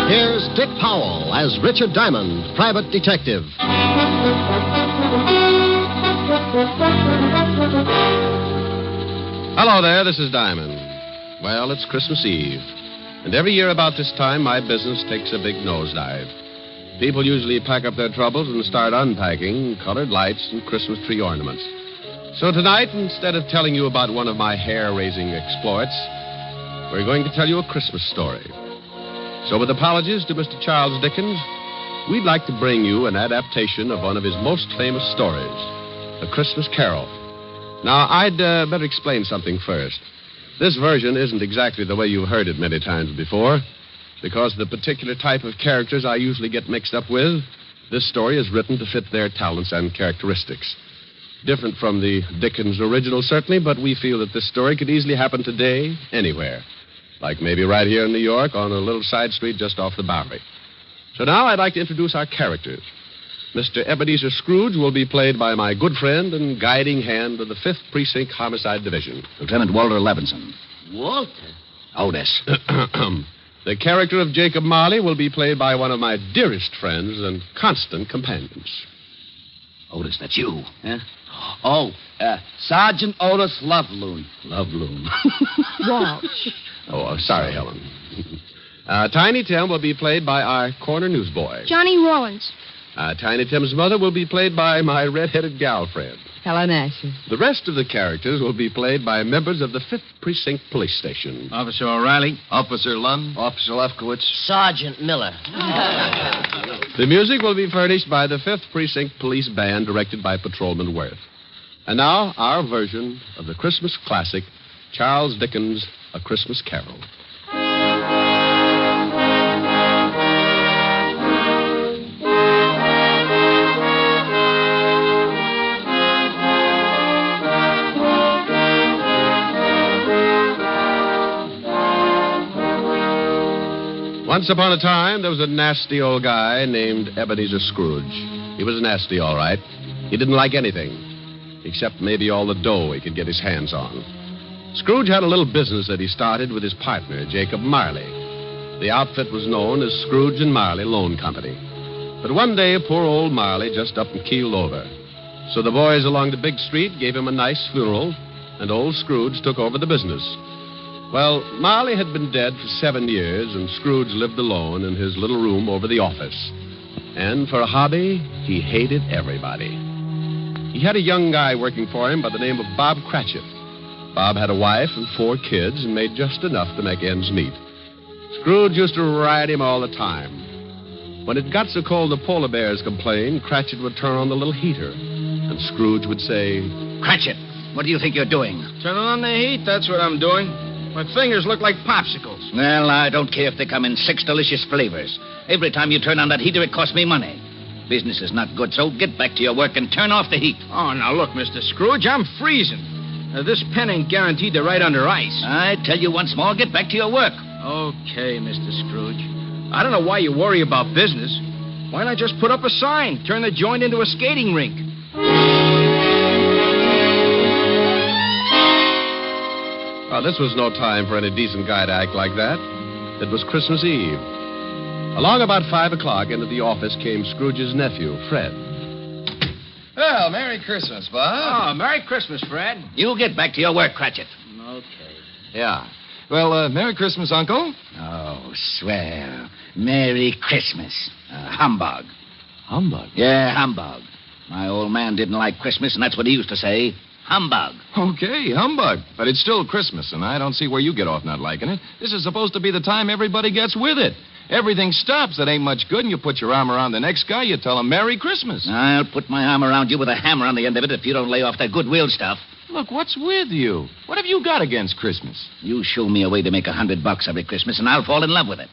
Here's Dick Powell as Richard Diamond, private detective. Hello there, this is Diamond. Well, it's Christmas Eve. And every year about this time, my business takes a big nosedive. People usually pack up their troubles and start unpacking colored lights and Christmas tree ornaments. So tonight, instead of telling you about one of my hair-raising exploits, we're going to tell you a Christmas story. So with apologies to Mr. Charles Dickens, we'd like to bring you an adaptation of one of his most famous stories, A Christmas Carol. Now, I'd better explain something first. This version isn't exactly the way you've heard it many times before. Because of the particular type of characters I usually get mixed up with, this story is written to fit their talents and characteristics. Different from the Dickens original, certainly, but we feel that this story could easily happen today, anywhere. Like maybe right here in New York on a little side street just off the Bowery. So now I'd like to introduce our characters. Mr. Ebenezer Scrooge will be played by my good friend and guiding hand of the 5th Precinct Homicide Division, Lieutenant Walter Levinson. Walter? Otis. The character of Jacob Marley will be played by one of my dearest friends and constant companions. Otis, that's you. Huh? Oh, Sergeant Otis Loveloon. Loveloon. Walsh. Oh, sorry, Helen. Tiny Tim will be played by our corner newsboy. Johnny Rollins. Tiny Tim's mother will be played by my red-headed gal friend. Helen Asher. The rest of the characters will be played by members of the 5th Precinct Police Station. Officer O'Reilly. Officer Lund. Officer Lefkowitz. Sergeant Miller. The music will be furnished by the 5th Precinct Police Band, directed by Patrolman Worth. And now, our version of the Christmas classic, Charles Dickens' A Christmas Carol. Once upon a time, there was a nasty old guy named Ebenezer Scrooge. He was nasty, all right. He didn't like anything, except maybe all the dough he could get his hands on. Scrooge had a little business that he started with his partner, Jacob Marley. The outfit was known as Scrooge and Marley Loan Company. But one day, poor old Marley just up and keeled over. So the boys along the big street gave him a nice funeral, and old Scrooge took over the business. Well, Marley had been dead for 7 years, and Scrooge lived alone in his little room over the office. And for a hobby, he hated everybody. He had a young guy working for him by the name of Bob Cratchit. Bob had a wife and 4 kids and made just enough to make ends meet. Scrooge used to ride him all the time. When it got so cold the polar bears complained, Cratchit would turn on the little heater, and Scrooge would say, Cratchit, what do you think you're doing? Turning on the heat, that's what I'm doing. My fingers look like popsicles. Well, I don't care if they come in 6 delicious flavors. Every time you turn on that heater, it costs me money. Business is not good, so get back to your work and turn off the heat. Oh, now look, Mr. Scrooge, I'm freezing. This pen ain't guaranteed to ride under ice. I tell you once more, get back to your work. Okay, Mr. Scrooge. I don't know why you worry about business. Why not just put up a sign? Turn the joint into a skating rink. Well, this was no time for any decent guy to act like that. It was Christmas Eve. Along about 5 o'clock, into the office came Scrooge's nephew, Fred. Well, Merry Christmas, Bob. Oh, Merry Christmas, Fred. You get back to your work, Cratchit. Okay. Yeah. Well, Merry Christmas, Uncle. Oh, swell. Merry Christmas. Humbug. Humbug? Yeah, humbug. My old man didn't like Christmas, and that's what he used to say. Humbug. Okay, humbug. But it's still Christmas, and I don't see where you get off not liking it. This is supposed to be the time everybody gets with it. Everything stops that ain't much good, and you put your arm around the next guy, you tell him Merry Christmas. I'll put my arm around you with a hammer on the end of it if you don't lay off that goodwill stuff. Look, what's with you? What have you got against Christmas? You show me a way to make $100 every Christmas, and I'll fall in love with it.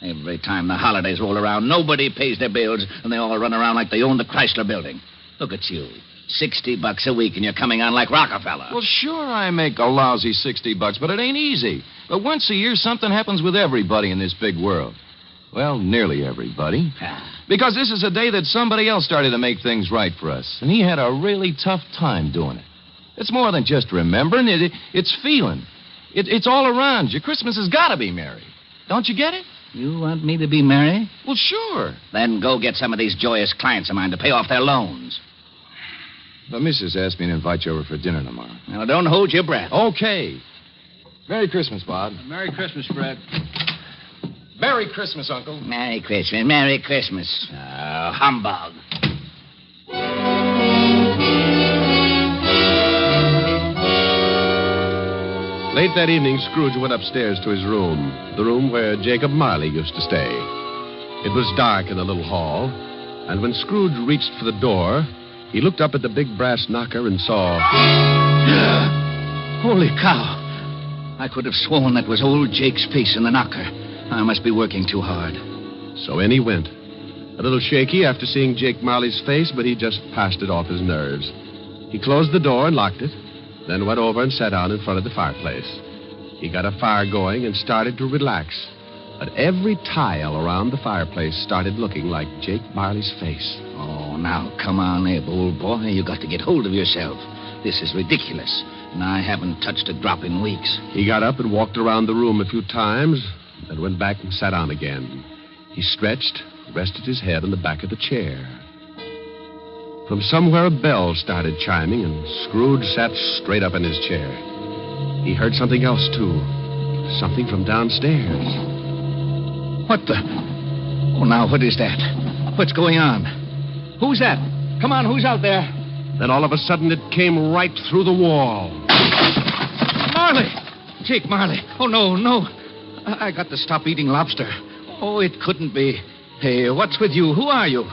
Every time the holidays roll around, nobody pays their bills, and they all run around like they own the Chrysler Building. Look at you. $60 a week, and you're coming on like Rockefeller. Well, sure, I make a lousy $60, but it ain't easy. But once a year, something happens with everybody in this big world. Well, nearly everybody. Because this is a day that somebody else started to make things right for us, and he had a really tough time doing it. It's more than just remembering. It's feeling. It's all around you. Christmas has got to be merry. Don't you get it? You want me to be merry? Well, sure. Then go get some of these joyous clients of mine to pay off their loans. The missus asked me to invite you over for dinner tomorrow. Now, don't hold your breath. Okay. Merry Christmas, Bob. Merry Christmas, Fred. Merry Christmas, Uncle. Merry Christmas, Merry Christmas. Humbug. Late that evening, Scrooge went upstairs to his room, the room where Jacob Marley used to stay. It was dark in the little hall, and when Scrooge reached for the door, he looked up at the big brass knocker and saw... Holy cow. I could have sworn that was old Jake's face in the knocker. I must be working too hard. So in he went. A little shaky after seeing Jake Marley's face, but he just passed it off his nerves. He closed the door and locked it, then went over and sat down in front of the fireplace. He got a fire going and started to relax. But every tile around the fireplace started looking like Jake Marley's face. Oh, now, come on, Abe, old boy. You got to get hold of yourself. This is ridiculous, and I haven't touched a drop in weeks. He got up and walked around the room a few times, then went back and sat down again. He stretched, rested his head on the back of the chair. From somewhere, a bell started chiming, and Scrooge sat straight up in his chair. He heard something else, too. Something from downstairs. What the... Oh, now, what is that? What's going on? Who's that? Come on, who's out there? Then all of a sudden, it came right through the wall. Marley! Jake Marley. Oh, no. I got to stop eating lobster. Oh, it couldn't be. Hey, what's with you? Who are you?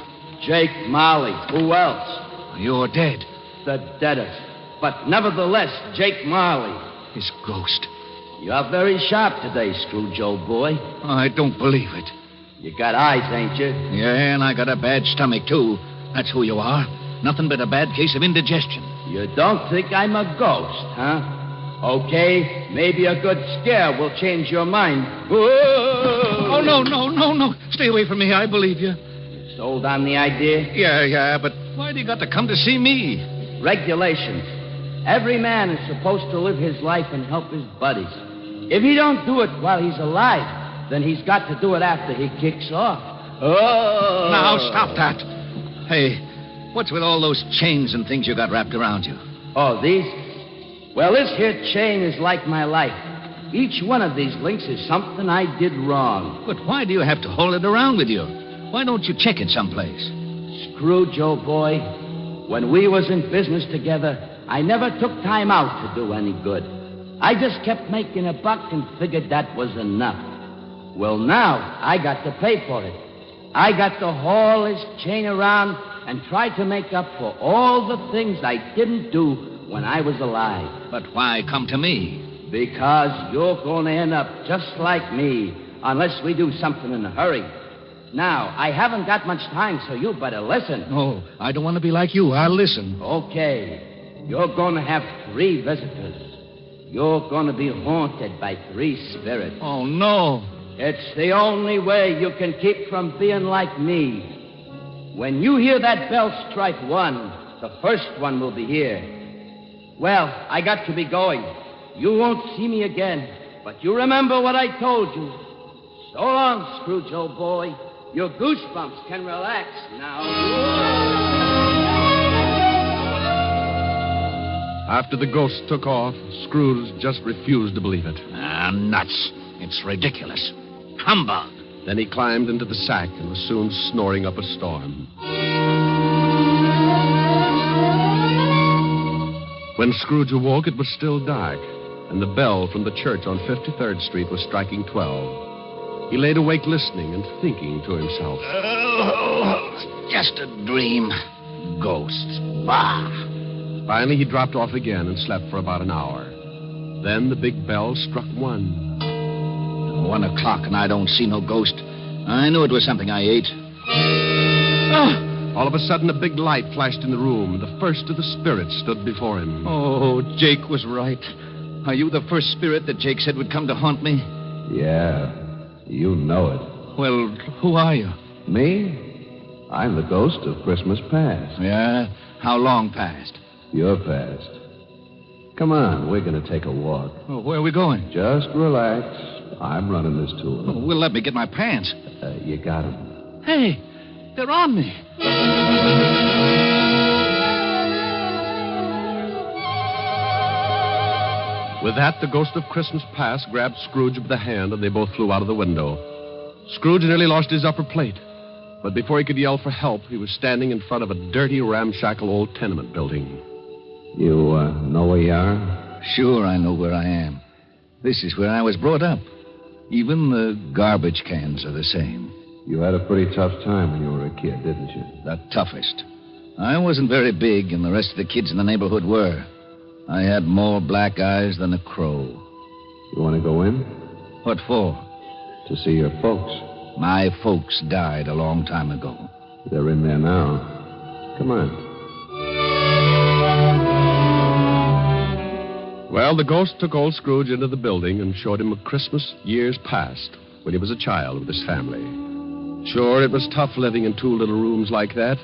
Jake Marley. Who else? You're dead. The deadest. But nevertheless, Jake Marley. His ghost. You're very sharp today, Scrooge, old boy. I don't believe it. You got eyes, ain't you? Yeah, and I got a bad stomach, too. That's who you are. Nothing but a bad case of indigestion. You don't think I'm a ghost, huh? Okay, maybe a good scare will change your mind. Whoa! Oh, no. Stay away from me. I believe you. Sold on the idea? Yeah, but why do you got to come to see me? Regulations. Every man is supposed to live his life and help his buddies. If he don't do it while he's alive, then he's got to do it after he kicks off. Oh! Now, stop that. Hey, what's with all those chains and things you got wrapped around you? Oh, these? Well, this here chain is like my life. Each one of these links is something I did wrong. But why do you have to hold it around with you? Why don't you check it someplace? Scrooge, old boy, when we was in business together, I never took time out to do any good. I just kept making a buck and figured that was enough. Well, now I got to pay for it. I got to haul this chain around and try to make up for all the things I didn't do when I was alive. But why come to me? Because you're going to end up just like me unless we do something in a hurry. Now, I haven't got much time, so you better listen. Oh, I don't want to be like you. I'll listen. Okay. You're going to have 3 visitors. You're going to be haunted by 3 spirits. Oh, no. It's the only way you can keep from being like me. When you hear that bell strike 1, the first one will be here. Well, I got to be going. You won't see me again, but you remember what I told you. So long, Scrooge, old boy. Your goosebumps can relax now. After the ghost took off, Scrooge just refused to believe it. Nuts. It's ridiculous. Humbug. Then he climbed into the sack and was soon snoring up a storm. When Scrooge awoke, it was still dark, and the bell from the church on 53rd Street was striking 12. He laid awake listening and thinking to himself. Oh, just a dream. Ghosts. Bah. Finally, he dropped off again and slept for about an hour. Then the big bell struck 1. 1 o'clock and I don't see no ghost. I knew it was something I ate. Oh, All of a sudden, a big light flashed in the room. The first of the spirits stood before him. Oh, Jake was right. Are you the first spirit that Jake said would come to haunt me? Yeah, you know it. Well, who are you? Me? I'm the ghost of Christmas past. Yeah? How long past? Your past. Come on, we're going to take a walk. Oh, where are we going? Just relax. I'm running this tour. Oh, well, let me get my pants. You got 'em. Hey, they're on me. With that, the ghost of Christmas past grabbed Scrooge by the hand, and they both flew out of the window. Scrooge nearly lost his upper plate. But before he could yell for help, he was standing in front of a dirty, ramshackle old tenement building. You know where you are? Sure, I know where I am. This is where I was brought up. Even the garbage cans are the same. You had a pretty tough time when you were a kid, didn't you? The toughest. I wasn't very big, and the rest of the kids in the neighborhood were. I had more black eyes than a crow. You want to go in? What for? To see your folks. My folks died a long time ago. They're in there now. Come on. Well, the ghost took old Scrooge into the building and showed him a Christmas years past when he was a child with his family. Sure, it was tough living in two little rooms like that,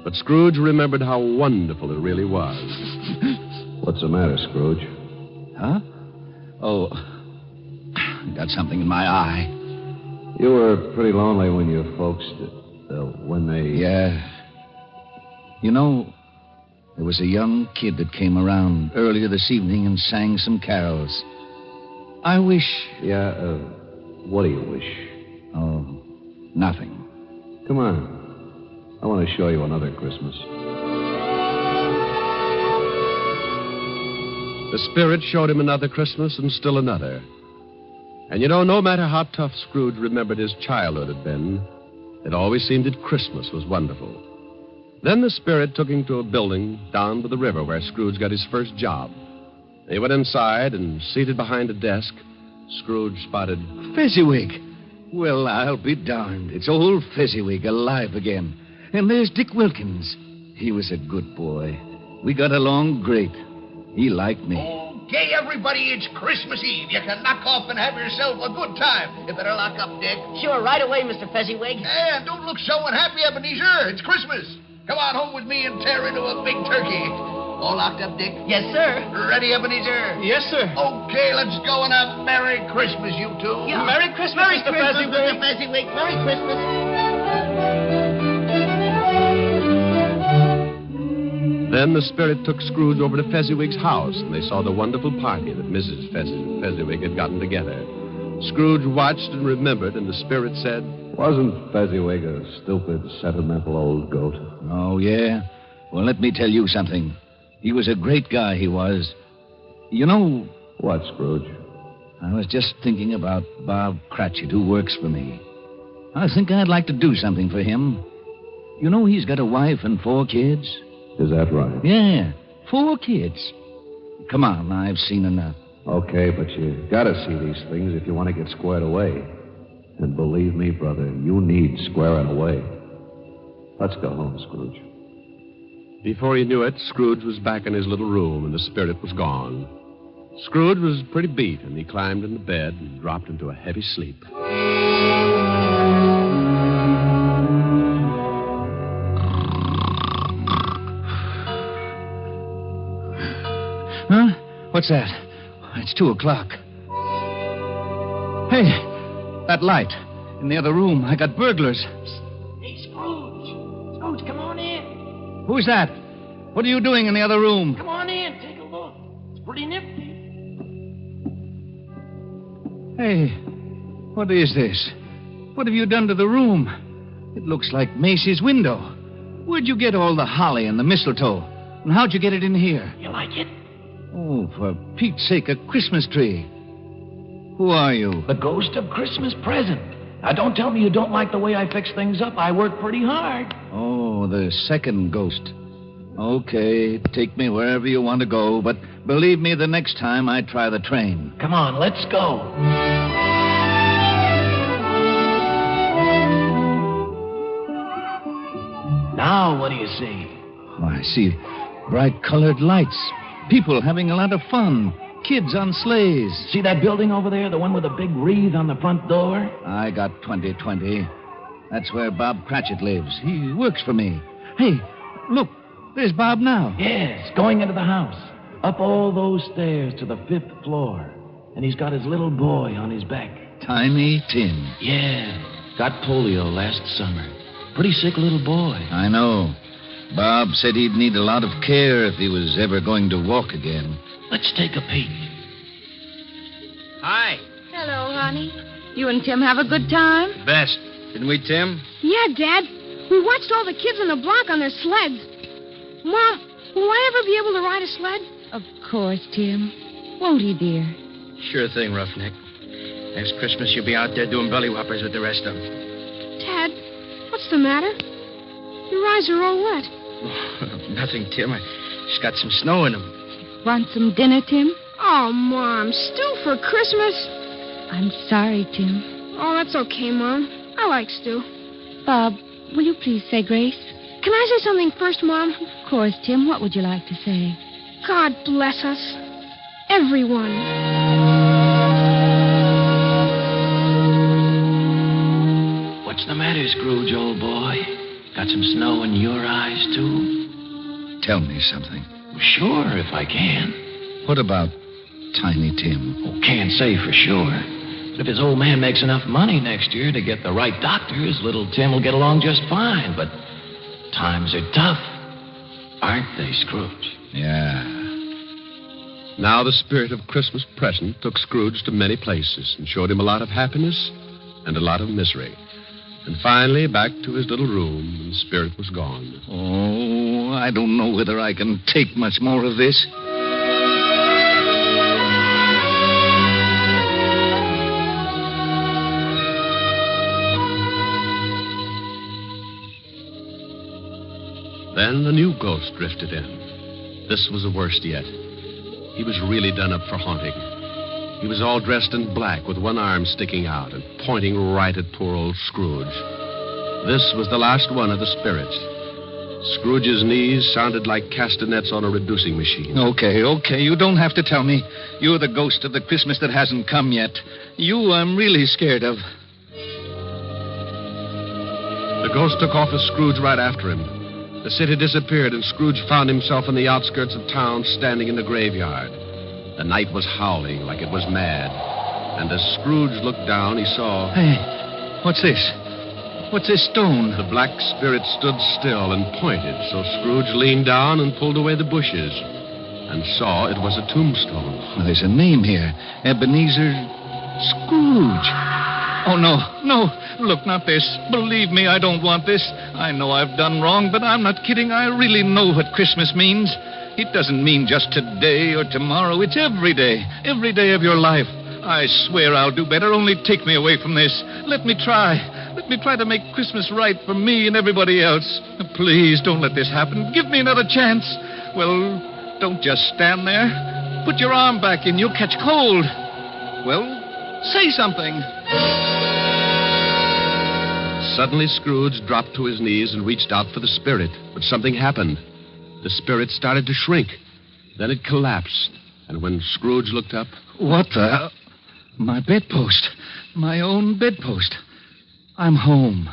but Scrooge remembered how wonderful it really was. What's the matter, Scrooge? Huh? Oh, got something in my eye. You were pretty lonely when your folks, when they... Yeah. You know, there was a young kid that came around earlier this evening and sang some carols. I wish... Yeah, what do you wish? Oh, nothing. Come on. I want to show you another Christmas. The spirit showed him another Christmas and still another. And you know, no matter how tough Scrooge remembered his childhood had been, it always seemed that Christmas was wonderful. Then the spirit took him to a building down by the river where Scrooge got his first job. They went inside, and seated behind a desk, Scrooge spotted... Fezziwig. Well, I'll be darned. It's old Fezziwig alive again. And there's Dick Wilkins. He was a good boy. We got along great. He liked me. Okay, everybody, it's Christmas Eve. You can knock off and have yourself a good time. You better lock up, Dick. Sure, right away, Mr. Fezziwig. And don't look so unhappy, Ebenezer. It's Christmas. Come on home with me and tear into a big turkey. All locked up, Dick? Yes, sir. Ready, Ebenezer? Yes, sir. Okay, let's go and have Merry Christmas, you two. Yeah. Merry Christmas, Merry Mr. Christmas, Fezziwig. Mr. Fezziwig. Merry Christmas. Then the spirit took Scrooge over to Fezziwig's house, and they saw the wonderful party that Mrs. Fezziwig had gotten together. Scrooge watched and remembered, and the spirit said... Wasn't Fezziwig a stupid, sentimental old goat? Oh, yeah? Well, let me tell you something. He was a great guy, he was. You know... What, Scrooge? I was just thinking about Bob Cratchit, who works for me. I think I'd like to do something for him. You know he's got a wife and 4 kids? Is that right? Yeah, 4 kids. Come on, I've seen enough. Okay, but you gotta see these things if you want to get squared away. And believe me, brother, you need squaring away. Let's go home, Scrooge. Before he knew it, Scrooge was back in his little room, and the spirit was gone. Scrooge was pretty beat, and he climbed into bed and dropped into a heavy sleep. Huh? What's that? It's 2:00. Hey, that light in the other room. I got burglars. Hey, Scrooge. Scrooge, come on in. Who's that? What are you doing in the other room? Come on in. Take a look. It's pretty nifty. Hey, what is this? What have you done to the room? It looks like Macy's window. Where'd you get all the holly and the mistletoe? And how'd you get it in here? You like it? Oh, for Pete's sake, a Christmas tree. Who are you? The ghost of Christmas present. Now, don't tell me you don't like the way I fix things up. I work pretty hard. Oh, the second ghost. Okay, take me wherever you want to go, but believe me, the next time I try the train. Come on, let's go. Now, what do you see? Oh, I see bright colored lights. People having a lot of fun. Kids on sleighs. See that building over there? The one with the big wreath on the front door? I got 2020. That's where Bob Cratchit lives. He works for me. Hey, look. There's Bob now. Yes, going into the house. Up all those stairs to the 5th floor. And he's got his little boy on his back. Tiny Tim. Yeah, got polio last summer. Pretty sick little boy. I know. Bob said he'd need a lot of care if he was ever going to walk again. Let's take a peek. Hi. Hello, honey. You and Tim have a good time? Best. Didn't we, Tim? Yeah, Dad. We watched all the kids on the block on their sleds. Mom, will I ever be able to ride a sled? Of course, Tim. Won't he, dear? Sure thing, Roughneck. Next Christmas, you'll be out there doing belly whoppers with the rest of them. Dad, what's the matter? Your eyes are all wet. Nothing, Tim. I just got some snow in them. Want some dinner, Tim? Oh, Mom, stew for Christmas? I'm sorry, Tim. Oh, that's okay, Mom. I like stew. Bob, will you please say grace? Can I say something first, Mom? Of course, Tim. What would you like to say? God bless us. Everyone. What's the matter, Scrooge, old boy? Got some snow in your eyes, too? Tell me something. Sure, if I can. What about Tiny Tim? Oh, can't say for sure. But if his old man makes enough money next year to get the right doctors, little Tim will get along just fine. But times are tough, aren't they, Scrooge? Yeah. Now the spirit of Christmas present took Scrooge to many places and showed him a lot of happiness and a lot of misery. And finally, back to his little room, and the spirit was gone. Oh, I don't know whether I can take much more of this. Then the new ghost drifted in. This was the worst yet. He was really done up for haunting. He was all dressed in black with one arm sticking out and pointing right at poor old Scrooge. This was the last one of the spirits. Scrooge's knees sounded like castanets on a reducing machine. Okay. You don't have to tell me. You're the ghost of the Christmas that hasn't come yet. You I'm really scared of. The ghost took off with Scrooge right after him. The city disappeared, and Scrooge found himself in the outskirts of town, standing in the graveyard. The night was howling like it was mad. And as Scrooge looked down, he saw... Hey, what's this? What's this stone? The black spirit stood still and pointed, so Scrooge leaned down and pulled away the bushes and saw it was a tombstone. Well, there's a name here. Ebenezer Scrooge. Oh, no. Look, not this. Believe me, I don't want this. I know I've done wrong, but I'm not kidding. I really know what Christmas means. It doesn't mean just today or tomorrow. It's every day. Every day of your life. I swear I'll do better. Only take me away from this. Let me try. Let me try to make Christmas right for me and everybody else. Please, don't let this happen. Give me another chance. Well, don't just stand there. Put your arm back in. You'll catch cold. Well, say something. Suddenly, Scrooge dropped to his knees and reached out for the spirit. But something happened. The spirit started to shrink. Then it collapsed. And when Scrooge looked up... What the... My bedpost. My own bedpost. I'm home.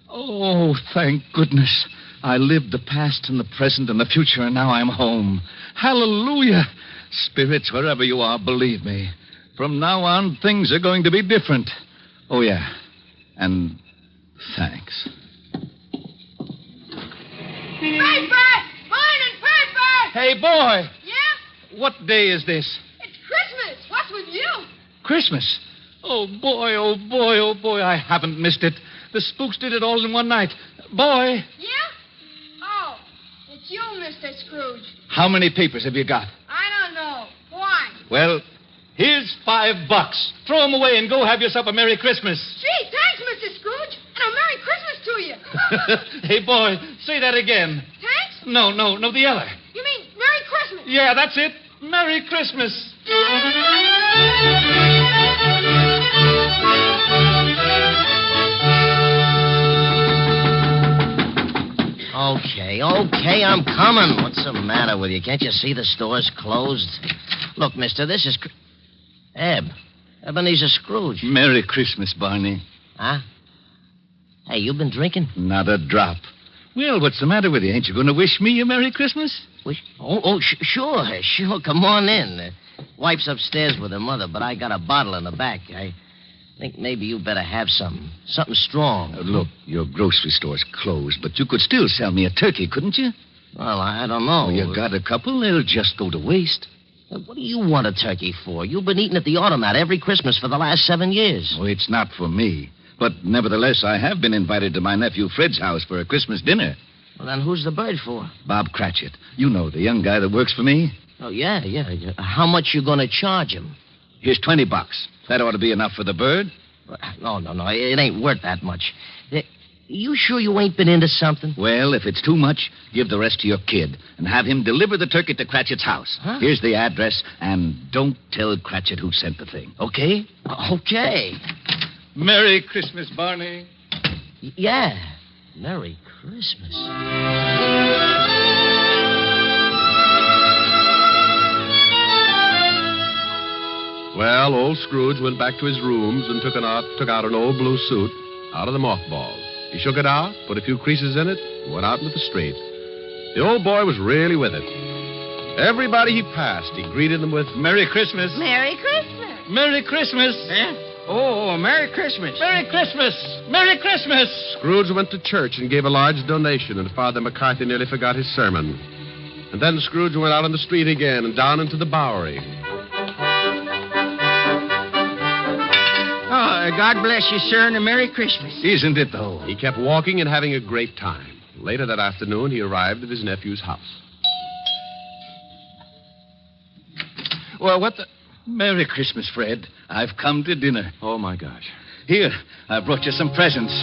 Oh, thank goodness. I lived the past and the present and the future, and now I'm home. Hallelujah. Spirits, wherever you are, believe me. From now on, things are going to be different. Oh, yeah. And thanks. Paper! Morning, paper! Hey, boy. Yeah? What day is this? It's Christmas. What's with you? Christmas. Oh, boy, I haven't missed it. The spooks did it all in one night. Boy. Yeah? Oh, it's you, Mr. Scrooge. How many papers have you got? I don't know. Why? Well, here's $5. Throw them away and go have yourself a Merry Christmas. Gee, thanks, Mr. Scrooge. And a Merry Christmas to you. Hey, boy, say that again. Thanks? No, the other. You mean Merry Christmas? Yeah, that's it. Merry Christmas. Okay, I'm coming. What's the matter with you? Can't you see the store's closed? Look, mister, this is... Ebenezer Scrooge. Merry Christmas, Barney. Huh? Hey, you been drinking? Not a drop. Well, what's the matter with you? Ain't you going to wish me a Merry Christmas? Wish? Sure. Come on in. Wife's upstairs with her mother, but I got a bottle in the back. I think maybe you better have something strong. Look, your grocery store's closed, but you could still sell me a turkey, couldn't you? Well, I don't know. Well, you got a couple. They'll just go to waste. What do you want a turkey for? You've been eating at the automat every Christmas for the last 7 years. Oh, it's not for me. But nevertheless, I have been invited to my nephew Fred's house for a Christmas dinner. Well, then who's the bird for? Bob Cratchit. You know, the young guy that works for me. Oh, yeah. How much you going to charge him? Here's $20. That ought to be enough for the bird. No. It ain't worth that much. You sure you ain't been into something? Well, if it's too much, give the rest to your kid and have him deliver the turkey to Cratchit's house. Huh? Here's the address, and don't tell Cratchit who sent the thing, okay? Okay. Merry Christmas, Barney. Yeah. Merry Christmas. Well, old Scrooge went back to his rooms and took out an old blue suit out of the mothballs. He shook it out, put a few creases in it, and went out into the street. The old boy was really with it. Everybody he passed, he greeted them with, Merry Christmas. Merry Christmas. Merry Christmas. Oh, Merry Christmas. Merry Christmas. Merry Christmas. Scrooge went to church and gave a large donation, and Father McCarthy nearly forgot his sermon. And then Scrooge went out on the street again and down into the Bowery. Oh, God bless you, sir, and a Merry Christmas. Isn't it, though? He kept walking and having a great time. Later that afternoon, he arrived at his nephew's house. Well, what the... Merry Christmas, Fred. I've come to dinner. Oh, my gosh. Here, I brought you some presents.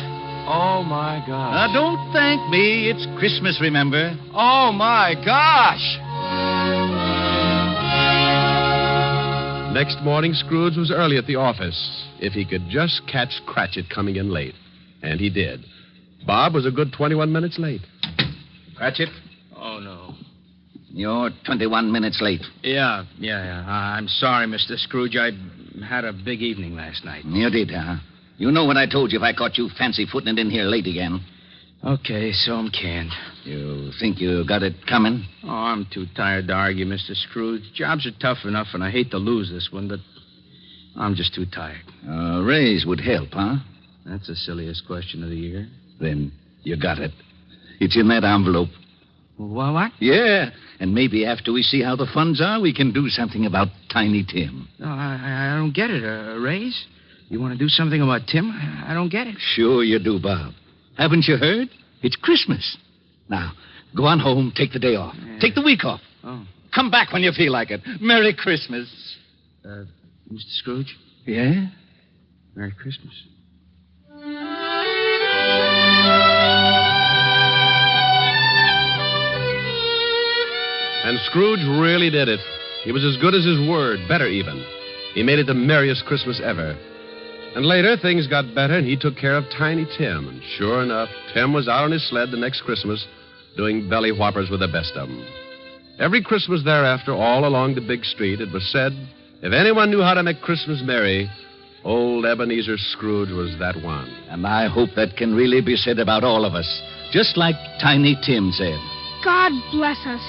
Oh, my gosh. Now, don't thank me. It's Christmas, remember? Oh, my gosh. Next morning, Scrooge was early at the office. If he could just catch Cratchit coming in late. And he did. Bob was a good 21 minutes late. Cratchit? Oh, no. You're 21 minutes late. Yeah. I'm sorry, Mr. Scrooge. I had a big evening last night. You did, huh? You know what I told you if I caught you fancy-footing it in here late again. Okay, so I'm canned. You think you got it coming? Oh, I'm too tired to argue, Mr. Scrooge. Jobs are tough enough, and I hate to lose this one, but I'm just too tired. A raise would help, huh? That's the silliest question of the year. Then you got it. It's in that envelope. What? Yeah, and maybe after we see how the funds are, we can do something about Tiny Tim. No, I don't get it. A raise? You want to do something about Tim? I don't get it. Sure you do, Bob. Haven't you heard? It's Christmas. Now, go on home, take the day off. Yeah. Take the week off. Oh. Come back when you feel like it. Merry Christmas. Mr. Scrooge? Yeah? Merry Christmas. And Scrooge really did it. He was as good as his word, better even. He made it the merriest Christmas ever. And later, things got better, and he took care of Tiny Tim. And sure enough, Tim was out on his sled the next Christmas doing belly whoppers with the best of them. Every Christmas thereafter, all along the big street, it was said, if anyone knew how to make Christmas merry, old Ebenezer Scrooge was that one. And I hope that can really be said about all of us, just like Tiny Tim said. God bless us.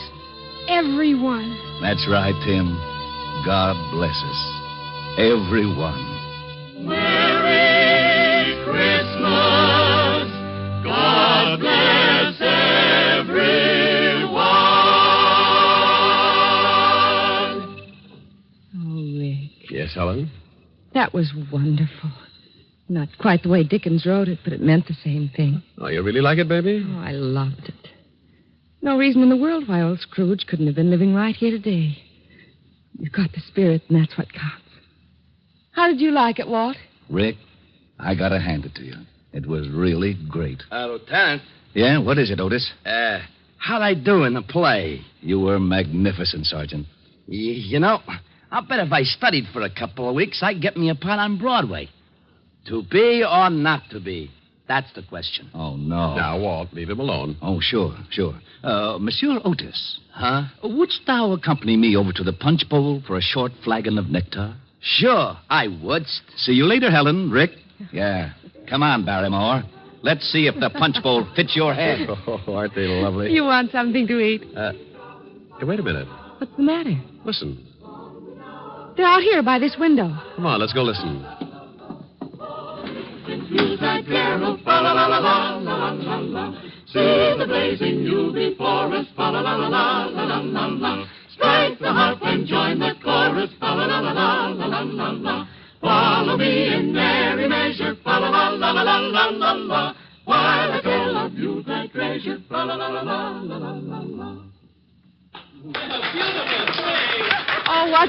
Everyone. That's right, Tim. God bless us. Everyone. Merry Christmas. God bless everyone. Oh, Rick. Yes, Helen? That was wonderful. Not quite the way Dickens wrote it, but it meant the same thing. Oh, you really like it, baby? Oh, I loved it. No reason in the world why old Scrooge couldn't have been living right here today. You've got the spirit, and that's what counts. How did you like it, Walt? Rick, I gotta hand it to you. It was really great. Lieutenant. Yeah, what is it, Otis? How'd I do in the play? You were magnificent, Sergeant. You know, I'll bet if I studied for a couple of weeks, I'd get me a part on Broadway. To be or not to be? That's the question. Oh, no. Now, Walt, leave him alone. Oh, sure. Monsieur Otis. Huh? Wouldst thou accompany me over to the punch bowl for a short flagon of nectar? Sure, I would. See you later, Helen. Rick? Yeah. Come on, Barrymore. Let's see if the punch bowl fits your head. Oh, aren't they lovely? You want something to eat? Hey, wait a minute. What's the matter? Listen. They're out here by this window. Come on, let's go listen. Use that carol, fa la la la la la la la. See the blazing new forest, fa la la la la la la la. Strike the harp and join the chorus, fa la la la la la la la. Follow me in merry measure, fa la la la la la la la. While a tale of youth and treasure, fa la la la la la la la. Oh, what